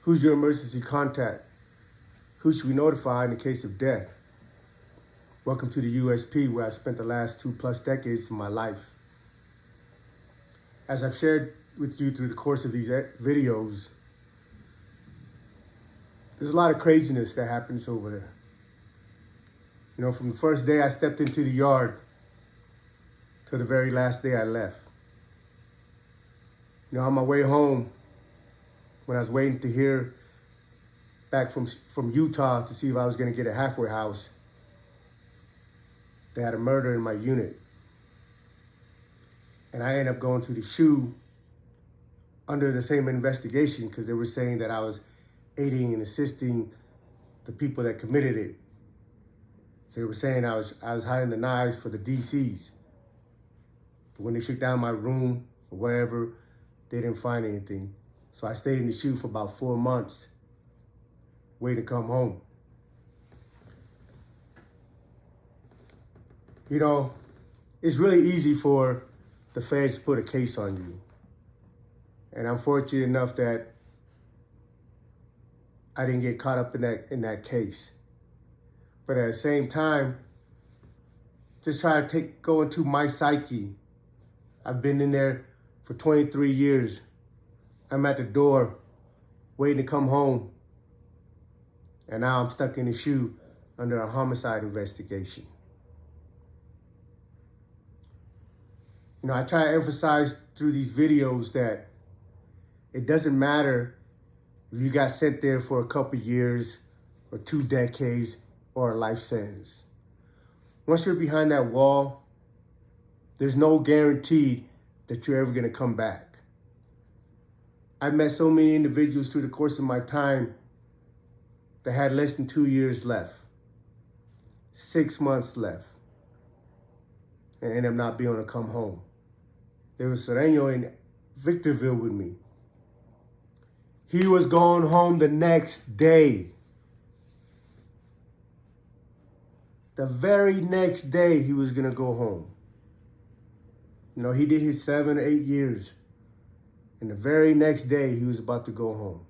Who's your emergency contact? Who should we notify in the case of death? Welcome to the USP, where I've spent the last 2+ decades of my life. As I've shared with you through the course of these videos, there's a lot of craziness that happens over there. You know, from the first day I stepped into the yard to the very last day I left. You know, on my way home, when I was waiting to hear back from Utah to see if I was going to get a halfway house, they had a murder in my unit. And I ended up going to the SHU under the same investigation because they were saying that I was aiding and assisting the people that committed it. So they were saying I was hiding the knives for the DCs. But when they shook down my room or whatever, they didn't find anything. So I stayed in the SHU for about 4 months, waiting to come home. You know, it's really easy for the feds to put a case on you. And I'm fortunate enough that I didn't get caught up in that case. But at the same time, just try to go into my psyche. I've been in there for 23 years. I'm at the door waiting to come home. And now I'm stuck in the SHU under a homicide investigation. You know, I try to emphasize through these videos that it doesn't matter if you got sent there for a couple years or 2 decades or a life sentence. Once you're behind that wall, there's no guarantee that you're ever going to come back. I've met so many individuals through the course of my time that had less than 2 years left, 6 months left, and ended up not being able to come home. There was Sereno in Victorville with me. He was going home the next day. The very next day he was going to go home. You know, he did his 7 or 8 years. And the very next day he was about to go home.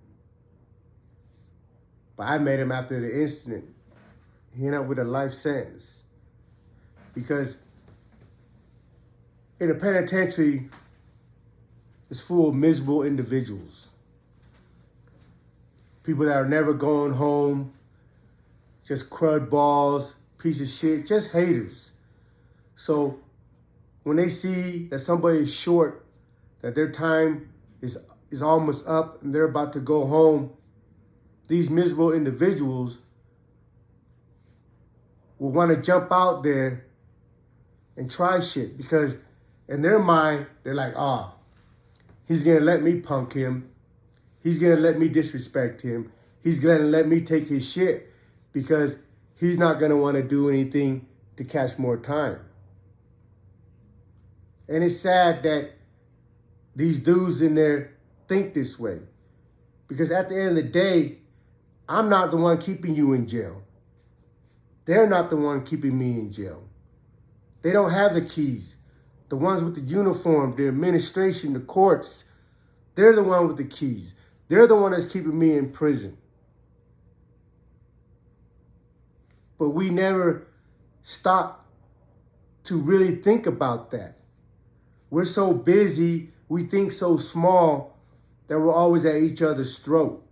But I met him after the incident. He ended up with a life sentence. Because in a penitentiary, it's full of miserable individuals. People that are never going home, just crud balls, piece of shit, just haters. So when they see that somebody is short, that their time is almost up and they're about to go home, these miserable individuals will want to jump out there and try shit because in their mind, they're like, he's going to let me punk him. He's going to let me disrespect him. He's going to let me take his shit because he's not going to want to do anything to catch more time. And it's sad that these dudes in there think this way. Because at the end of the day, I'm not the one keeping you in jail. They're not the one keeping me in jail. They don't have the keys. The ones with the uniform, the administration, the courts, they're the one with the keys. They're the one that's keeping me in prison. But we never stop to really think about that. We're so busy, we think so small that we're always at each other's throat.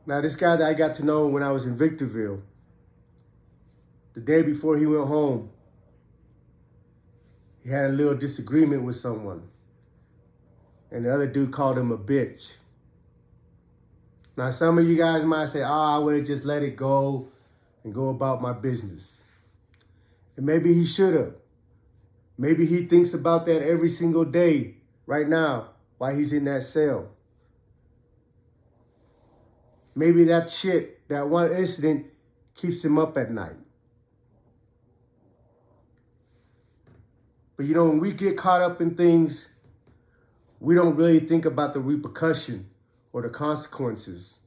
Now, this guy that I got to know when I was in Victorville, the day before he went home, he had a little disagreement with someone. And the other dude called him a bitch. Now, some of you guys might say, I would have just let it go and go about my business. And maybe he should have. Maybe he thinks about that every single day right now while he's in that cell. Maybe that shit, that one incident, keeps him up at night. But you know, when we get caught up in things, we don't really think about the repercussion or the consequences.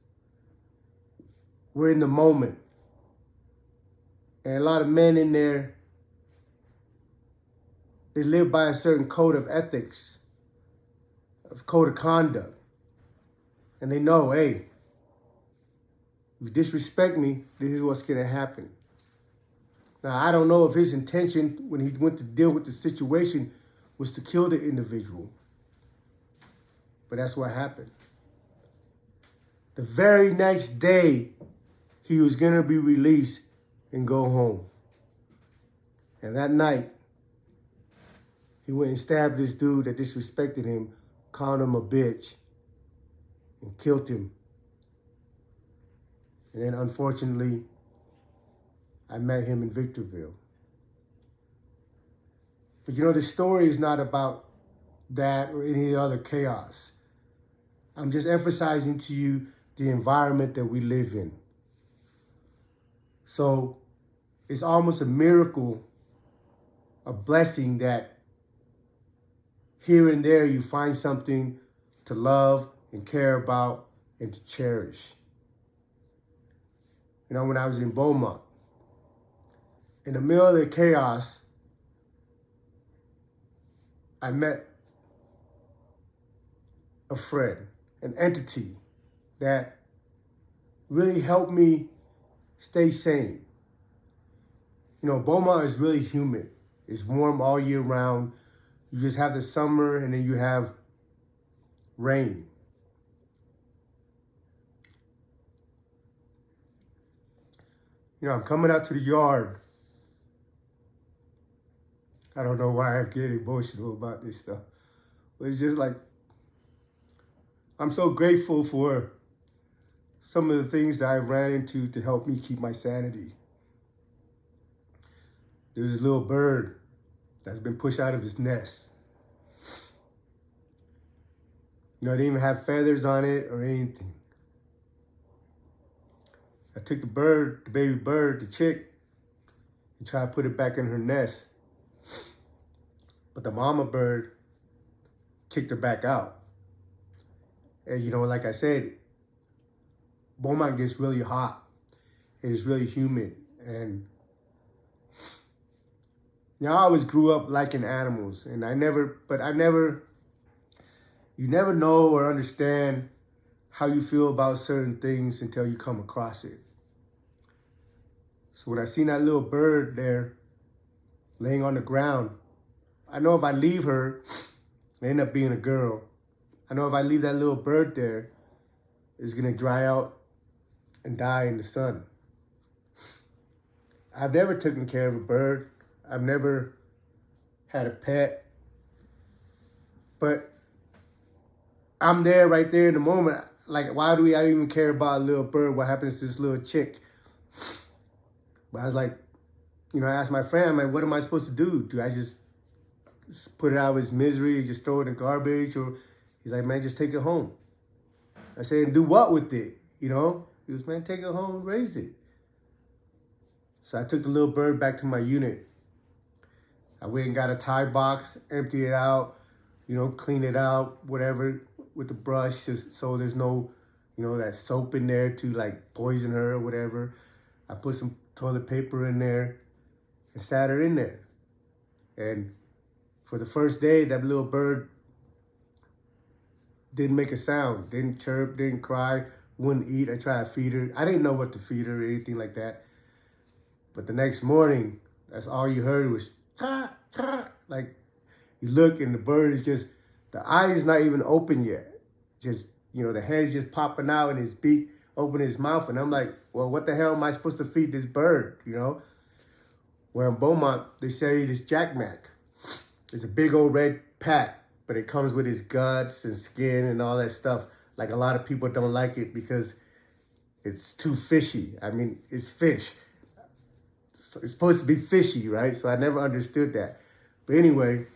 We're in the moment. And a lot of men in there, they live by a certain code of ethics, of code of conduct. And they know, hey, if you disrespect me, this is what's going to happen. Now, I don't know if his intention when he went to deal with the situation was to kill the individual. But that's what happened. The very next day, he was going to be released and go home. And that night, he went and stabbed this dude that disrespected him, called him a bitch, and killed him. And then, unfortunately, I met him in Victorville. But you know, the story is not about that or any other chaos. I'm just emphasizing to you the environment that we live in. So it's almost a miracle, a blessing that here and there you find something to love and care about and to cherish. You know, when I was in Beaumont, in the middle of the chaos, I met a friend, an entity that really helped me stay sane. You know, Beaumont is really humid. It's warm all year round. You just have the summer and then you have rain. You know, I'm coming out to the yard. I don't know why I get emotional about this stuff. But it's just like, I'm so grateful for some of the things that I ran into to help me keep my sanity. There's this little bird that's been pushed out of his nest. You know, it didn't even have feathers on it or anything. I took the bird, the baby bird, the chick, and tried to put it back in her nest. But the mama bird kicked her back out. And you know, like I said, Beaumont gets really hot. It is really humid. And you know, I always grew up liking animals. And you never know or understand how you feel about certain things until you come across it. So when I seen that little bird there laying on the ground, I know if I leave her, it end up being a girl. I know if I leave that little bird there, it's gonna dry out and die in the sun. I've never taken care of a bird. I've never had a pet. But I'm there right there in the moment. Like, why do I even care about a little bird? What happens to this little chick? But I was like, you know, I asked my friend, I'm like, what am I supposed to do? Do I just put it out of his misery and just throw it in the garbage? Or he's like, man, just take it home. I said, and do what with it? You know? He was, man, take it home and raise it. So I took the little bird back to my unit. I went and got a tie box, empty it out, you know, clean it out, whatever, with the brush, just so there's no, you know, that soap in there to like poison her or whatever. I put some toilet paper in there and sat her in there. And for the first day, that little bird didn't make a sound, didn't chirp, didn't cry, wouldn't eat. I tried to feed her. I didn't know what to feed her or anything like that. But the next morning, that's all you heard was, like, you look and the bird is just, the eye is not even open yet. Just, you know, the head's just popping out and his beak open his mouth. And I'm like, well, what the hell am I supposed to feed this bird, you know? Well, in Beaumont, they say this jackmack. It's a big old red pat, but it comes with his guts and skin and all that stuff. Like, a lot of people don't like it because it's too fishy. I mean, it's fish. So it's supposed to be fishy, right? So I never understood that. But anyway,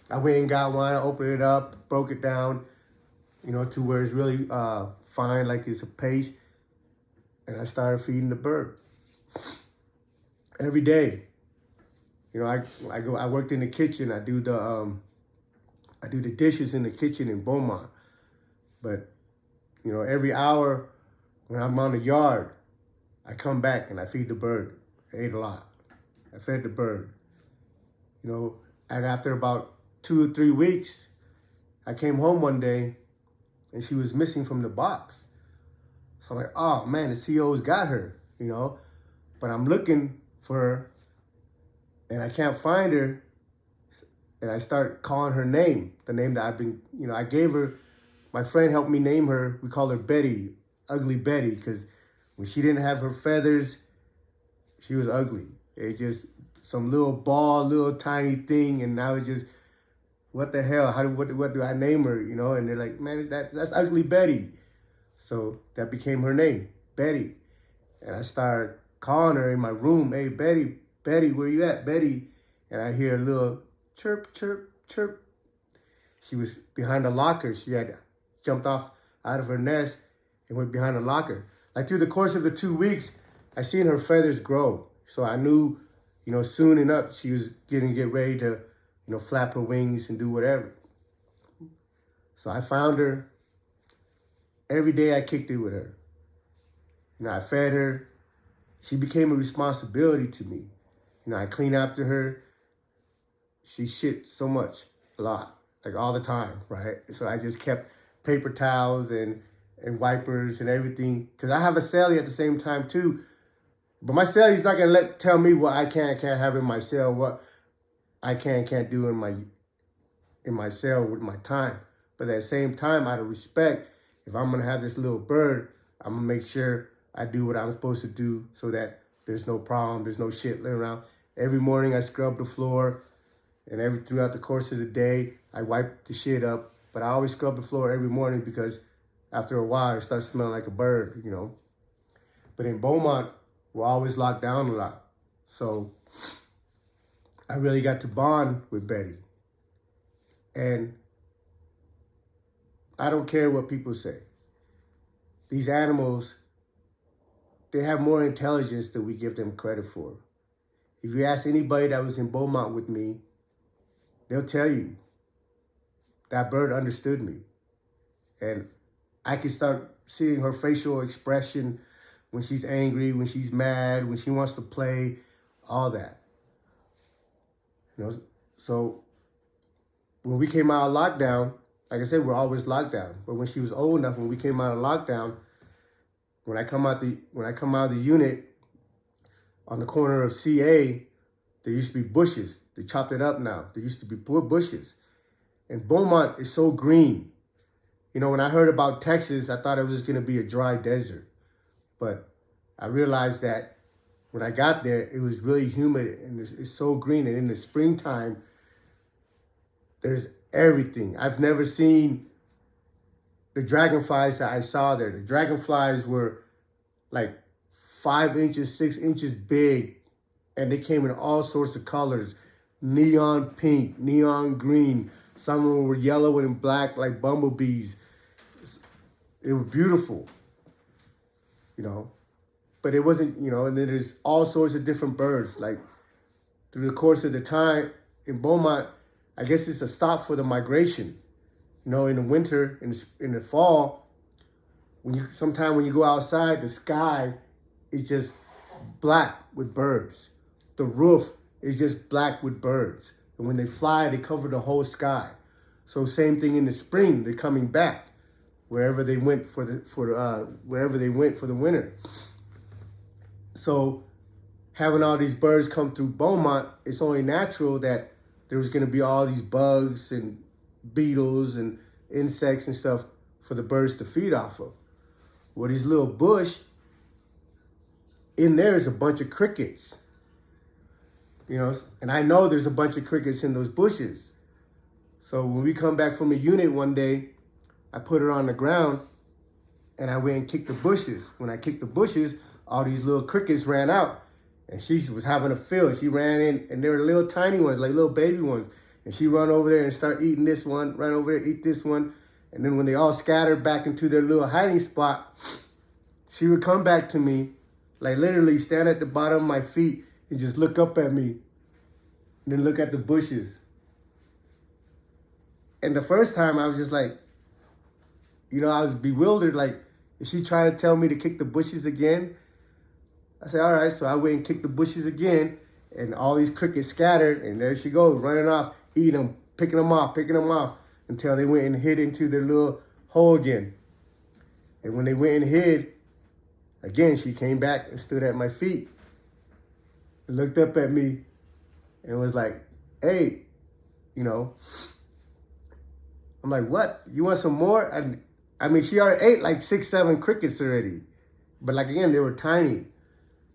I went and got one, I opened it up, broke it down, you know, to where it's really fine, like it's a paste. And I started feeding the bird every day. You know, I worked in the kitchen. I do the dishes in the kitchen in Beaumont. But, you know, every hour when I'm on the yard, I come back and I feed the bird. I ate a lot. I fed the bird. You know, and after about 2 or 3 weeks, I came home one day and she was missing from the box. So I'm like, oh man, the CO's got her, you know? But I'm looking for her and I can't find her. And I start calling her name, the name that I've been, you know, I gave her, my friend helped me name her. We call her Betty, Ugly Betty, because when she didn't have her feathers, she was ugly. It just some little ball, little tiny thing, and now it's just, what the hell? What do I name her? You know? And they're like, man, that's Ugly Betty. So that became her name, Betty. And I started calling her in my room, hey, Betty, where you at, Betty? And I hear a little chirp, chirp, chirp. She was behind a locker. She had jumped off out of her nest and went behind a locker. Like through the course of the 2 weeks, I seen her feathers grow. So I knew, you know, soon enough, she was getting ready to, you know, flap her wings and do whatever. So I found her. Every day I kicked it with her. You know, I fed her. She became a responsibility to me. You know, I clean after her. She shit so much, a lot, like all the time, right? So I just kept paper towels and wipers and everything. Because I have a cellie at the same time too. But my cellie's not going to tell me what I can't have in my cell, what I can't do in my cell with my time. But at the same time, out of respect, if I'm going to have this little bird, I'm going to make sure I do what I'm supposed to do so that there's no problem, there's no shit laying around. Every morning I scrub the floor, and throughout the course of the day, I wipe the shit up. But I always scrub the floor every morning because after a while, it starts smelling like a bird, you know. But in Beaumont, we're always locked down a lot. So I really got to bond with Betty. And I don't care what people say. These animals, they have more intelligence than we give them credit for. If you ask anybody that was in Beaumont with me, they'll tell you that bird understood me. And I can start seeing her facial expression when she's angry, when she's mad, when she wants to play, all that. You know, so when we came out of lockdown, like I said, we're always locked down. But when she was old enough, when we came out of lockdown, when I come out of the unit, on the corner of CA, there used to be bushes. They chopped it up now. There used to be bushes. And Beaumont is so green. You know, when I heard about Texas, I thought it was going to be a dry desert. But I realized that when I got there, it was really humid and it's so green. And in the springtime, there's everything. I've never seen the dragonflies that I saw there. The dragonflies were like 5 inches, 6 inches big. And they came in all sorts of colors. Neon pink, neon green. Some of them were yellow and black like bumblebees. It was beautiful, you know. But it wasn't, you know, and then there's all sorts of different birds. Like through the course of the time in Beaumont, I guess it's a stop for the migration. You know, in the winter, in the fall, when you go outside, the sky is just black with birds. The roof is just black with birds. And when they fly, they cover the whole sky. So same thing in the spring, they're coming back wherever they went for the winter. So having all these birds come through Beaumont, it's only natural that there was going to be all these bugs and beetles and insects and stuff for the birds to feed off of. Well, this little bush, in there is a bunch of crickets. You know, and I know there's a bunch of crickets in those bushes. So when we come back from the unit one day, I put her on the ground and I went and kicked the bushes. When I kicked the bushes, all these little crickets ran out. And she was having a field. She ran in, and they were little tiny ones, like little baby ones. And she run over there and start eating this one, run over there, eat this one. And then when they all scattered back into their little hiding spot, she would come back to me, like literally stand at the bottom of my feet and just look up at me and then look at the bushes. And the first time I was just like, you know, I was bewildered. Like, is she trying to tell me to kick the bushes again? I said, all right. So I went and kicked the bushes again, and all these crickets scattered, and there she goes, running off, eating them, picking them off, until they went and hid into their little hole again. And when they went and hid, again, she came back and stood at my feet and looked up at me and was like, hey, you know. I'm like, what? You want some more? I mean, she already ate like 6, 7 crickets already. But like, again, they were tiny.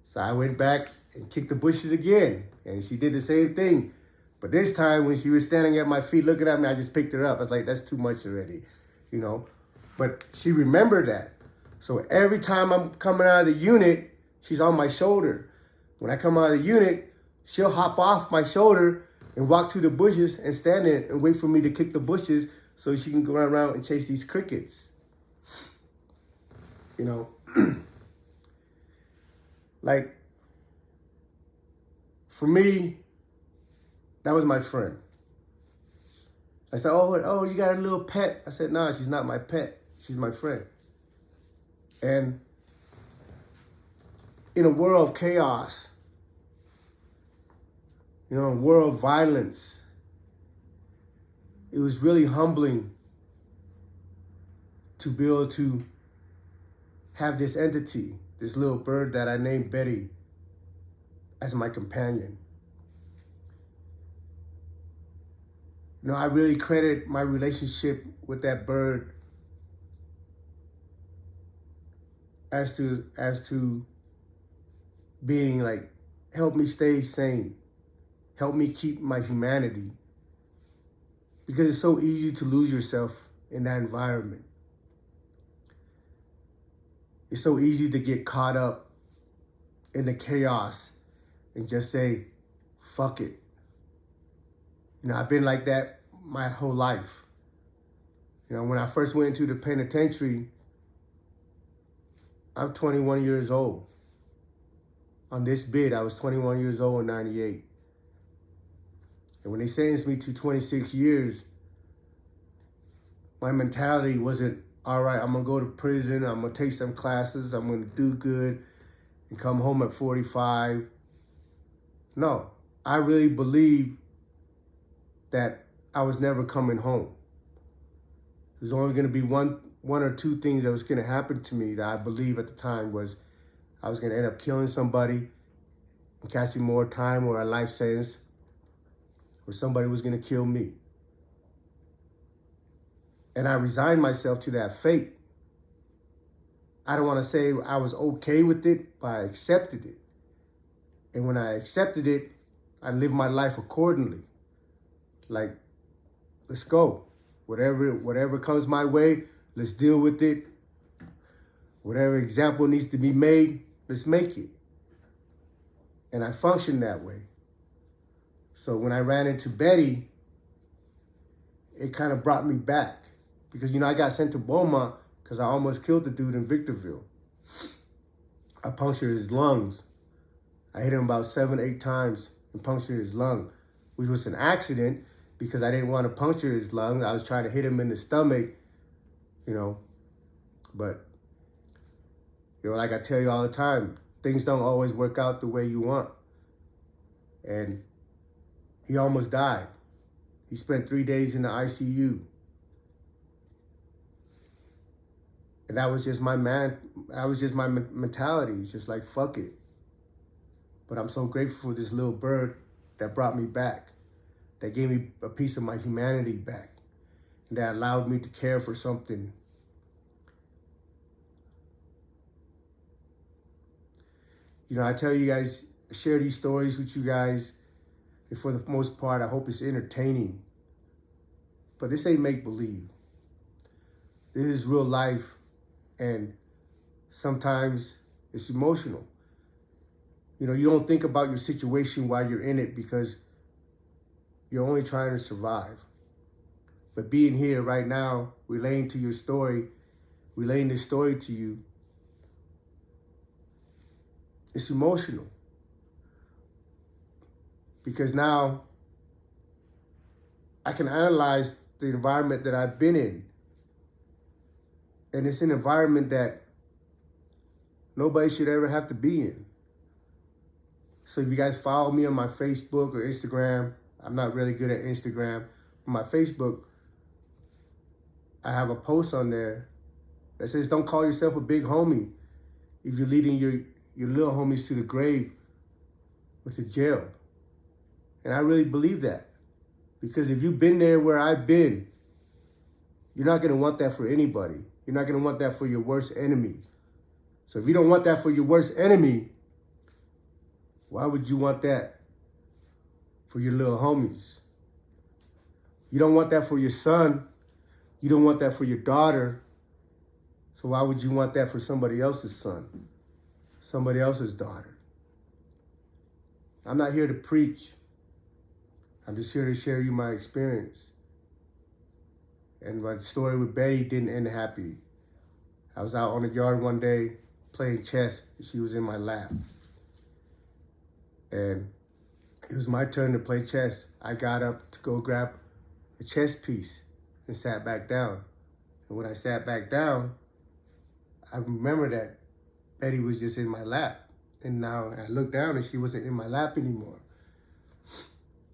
So I went back and kicked the bushes again. And she did the same thing. But this time when she was standing at my feet looking at me, I just picked her up. I was like, that's too much already, you know. But she remembered that. So every time I'm coming out of the unit, she's on my shoulder. When I come out of the unit, she'll hop off my shoulder and walk to the bushes and stand there and wait for me to kick the bushes so she can go around and chase these crickets. You know, like, for me, that was my friend. I said, oh, you got a little pet? I said, nah, she's not my pet. She's my friend. And in a world of chaos, you know, a world of violence, it was really humbling to be able to have this entity, this little bird that I named Betty, as my companion. You know, I really credit my relationship with that bird as to being like, help me stay sane, help me keep my humanity. Because it's so easy to lose yourself in that environment. It's so easy to get caught up in the chaos and just say, fuck it. You know, I've been like that my whole life. You know, when I first went into the penitentiary, I'm 21 years old. On this bid, I was 21 years old in 98. And when they sentenced me to 26 years, my mentality wasn't, all right, I'm gonna go to prison, I'm gonna take some classes, I'm gonna do good and come home at 45. No, I really believed that I was never coming home. There's only gonna be one or two things that was gonna happen to me that I believe at the time was I was gonna end up killing somebody and catching more time or a life sentence, or somebody was gonna kill me. And I resigned myself to that fate. I don't wanna say I was okay with it, but I accepted it. And when I accepted it, I lived my life accordingly. Like, let's go. Whatever comes my way, let's deal with it. Whatever example needs to be made, let's make it. And I functioned that way. So when I ran into Betty, it kind of brought me back. Because, you know, I got sent to Beaumont because I almost killed the dude in Victorville. I punctured his lungs. I hit him about 7, 8 times and punctured his lung, which was an accident because I didn't want to puncture his lung. I was trying to hit him in the stomach, you know. But, you know, like I tell you all the time, things don't always work out the way you want. And he almost died. He spent 3 days in the ICU. And that was just my mentality. It's just like, fuck it. But I'm so grateful for this little bird that brought me back, that gave me a piece of my humanity back, and that allowed me to care for something. You know, I tell you guys, share these stories with you guys, and for the most part, I hope it's entertaining. But this ain't make-believe. This is real life, and sometimes it's emotional. You know, you don't think about your situation while you're in it because you're only trying to survive. But being here right now, relaying to your story, relaying this story to you, it's emotional. Because now I can analyze the environment that I've been in. And it's an environment that nobody should ever have to be in. So if you guys follow me on my Facebook or Instagram, I'm not really good at Instagram. On my Facebook, I have a post on there that says, don't call yourself a big homie if you're leading your little homies to the grave or to jail. And I really believe that. Because if you've been there where I've been, you're not going to want that for anybody. You're not going to want that for your worst enemy. So if you don't want that for your worst enemy, why would you want that for your little homies? You don't want that for your son. You don't want that for your daughter. So why would you want that for somebody else's son, somebody else's daughter? I'm not here to preach. I'm just here to share you my experience. And my story with Betty didn't end happy. I was out on the yard one day playing chess, and she was in my lap. And it was my turn to play chess. I got up to go grab a chess piece and sat back down. And when I sat back down, I remember that Betty was just in my lap. And now I looked down and she wasn't in my lap anymore.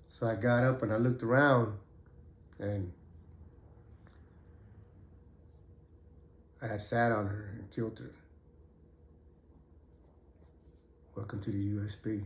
So I got up and I looked around and I had sat on her and killed her. Welcome to the USP.